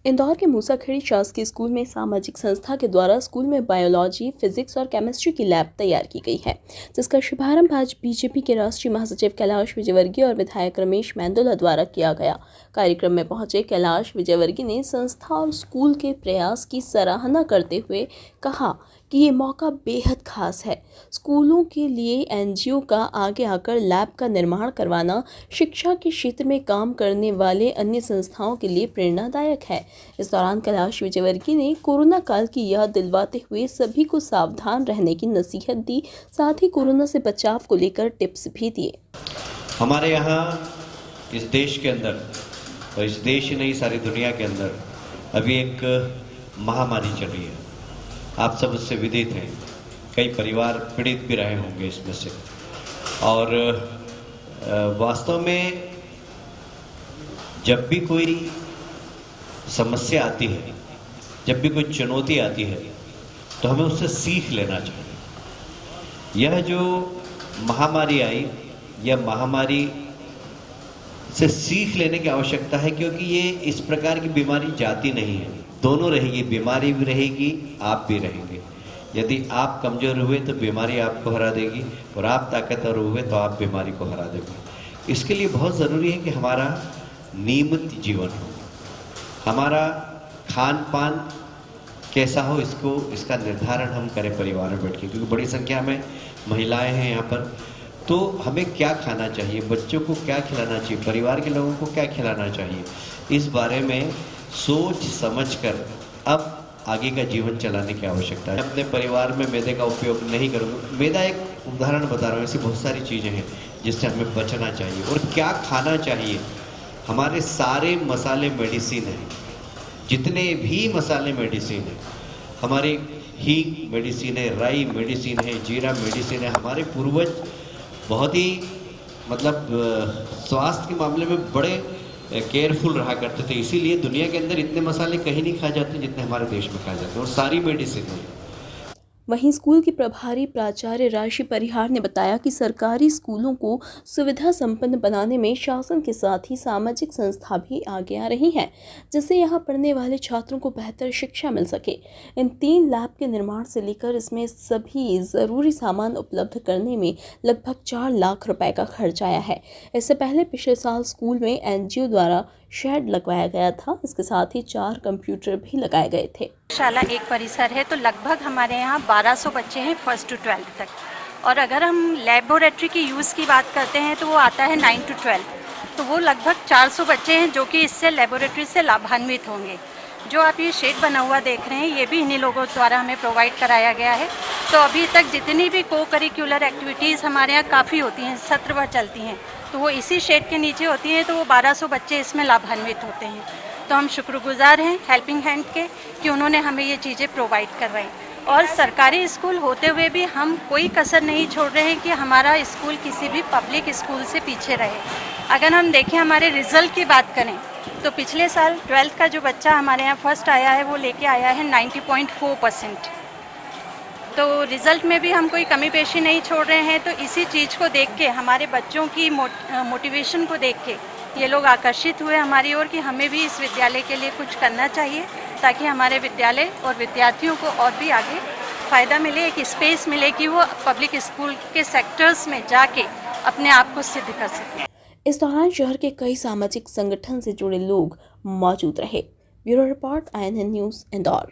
इंदौर के मूसाखेड़ी शासकीय स्कूल में सामाजिक संस्था के द्वारा स्कूल में बायोलॉजी, फिजिक्स और केमिस्ट्री की लैब तैयार की गई है, जिसका शुभारंभ आज बीजेपी के राष्ट्रीय महासचिव कैलाश विजयवर्गीय और विधायक रमेश मेंदोला द्वारा किया गया। कार्यक्रम में पहुंचे कैलाश विजयवर्गीय ने संस्था और स्कूल के प्रयास की सराहना करते हुए कहा कि ये मौका बेहद खास है। स्कूलों के लिए एनजीओ का आगे आकर लैब का निर्माण करवाना शिक्षा के क्षेत्र में काम करने वाले अन्य संस्थाओं के लिए प्रेरणादायक है। इस दौरान कैलाश विजयवर्गीय ने कोरोना काल की याद दिलवाते हुए सभी को सावधान रहने की नसीहत दी, साथ ही कोरोना से बचाव को लेकर टिप्स भी दिए। हमारे यहाँ इस देश के अंदर, और इस देश ही नहीं सारी दुनिया के अंदर अभी एक महामारी चल रही है। आप सब उससे विदित हैं। कई परिवार पीड़ित भी रहे होंगे इसमें से। और वास्तव में जब भी कोई समस्या आती है, जब भी कोई चुनौती आती है, तो हमें उससे सीख लेना चाहिए। यह जो महामारी आई, यह महामारी से सीख लेने की आवश्यकता है, क्योंकि ये इस प्रकार की बीमारी जाती नहीं है। दोनों रहेगी, बीमारी भी रहेगी, आप भी रहेंगे। यदि आप कमजोर हुए तो बीमारी आपको हरा देगी, और आप ताकतवर हुए तो आप बीमारी को हरा देंगे। इसके लिए बहुत ज़रूरी है कि हमारा नियमित जीवन हो, हमारा खान पान कैसा हो, इसका निर्धारण हम करें परिवार में बैठ के, क्योंकि बड़ी संख्या में महिलाएं हैं यहाँ पर। तो हमें क्या खाना चाहिए, बच्चों को क्या खिलाना चाहिए, परिवार के लोगों को क्या खिलाना चाहिए, इस बारे में सोच समझकर अब आगे का जीवन चलाने की आवश्यकता है। अपने परिवार में मैदे का उपयोग नहीं करूँगा। मैदा एक उदाहरण बता रहा हूँ, ऐसी बहुत सारी चीज़ें हैं जिससे हमें बचना चाहिए। और क्या खाना चाहिए, हमारे सारे मसाले मेडिसिन हैं, जितने भी मसाले मेडिसिन हैं। हमारे हींग मेडिसिन है, राई मेडिसिन है, जीरा मेडिसिन है। हमारे पूर्वज बहुत ही स्वास्थ्य के मामले में बड़े केयरफुल रहा करते थे, इसीलिए दुनिया के अंदर इतने मसाले कहीं नहीं खाए जाते जितने हमारे देश में खाए जाते हैं, और सारी मेडिसिन है। वहीं स्कूल की प्रभारी प्राचार्य राशि परिहार ने बताया कि सरकारी स्कूलों को सुविधा संपन्न बनाने में शासन के साथ ही सामाजिक संस्था भी आगे आ रही हैं, जिससे यहां पढ़ने वाले छात्रों को बेहतर शिक्षा मिल सके। इन 3 लैब के निर्माण से लेकर इसमें सभी जरूरी सामान उपलब्ध करने में लगभग 4 लाख रुपए का खर्च आया है। इससे पहले पिछले साल स्कूल में एनजीओ द्वारा शेड लगवाया गया था, इसके साथ ही 4 कंप्यूटर भी लगाए गए थे। शाला एक परिसर है, तो लगभग हमारे यहाँ 1200 बच्चे हैं 1st to 12th तक। और अगर हम लेबोरेटरी की यूज़ की बात करते हैं तो वो आता है 9 to 12, तो वो लगभग 400 बच्चे हैं जो कि इससे लेबोरेटरी से लाभान्वित होंगे। जो आप ये शेड बना हुआ देख रहे हैं, ये भी इन्हीं लोगों द्वारा हमें प्रोवाइड कराया गया है। तो अभी तक जितनी भी को करिकुलर एक्टिविटीज़ हमारे यहाँ काफ़ी होती हैं, सत्र भर चलती हैं, तो वो इसी शेड के नीचे होती हैं। तो वो 1200 बच्चे इसमें लाभान्वित होते हैं। तो हम शुक्रगुजार हैं हेल्पिंग हैंड के कि उन्होंने हमें ये चीज़ें प्रोवाइड करवाई। और सरकारी स्कूल होते हुए भी हम कोई कसर नहीं छोड़ रहे हैं कि हमारा स्कूल किसी भी पब्लिक स्कूल से पीछे रहे। अगर हम देखें हमारे रिज़ल्ट की बात करें तो पिछले साल 12th का जो बच्चा हमारे यहाँ फर्स्ट आया है वो लेके आया है 90.4%। तो रिज़ल्ट में भी हम कोई कमी पेशी नहीं छोड़ रहे हैं। तो इसी चीज़ को देख के, हमारे बच्चों की मोटिवेशन को देख के ये लोग आकर्षित हुए हमारी ओर कि हमें भी इस विद्यालय के लिए कुछ करना चाहिए, ताकि हमारे विद्यालय और विद्यार्थियों को और भी आगे फ़ायदा मिले, एक स्पेस मिले कि वो पब्लिक स्कूल के सेक्टर्स में जाके अपने आप को सिद्ध कर सकें। इस दौरान शहर के कई सामाजिक संगठन से जुड़े लोग मौजूद रहे। Bureau report INN news Indore.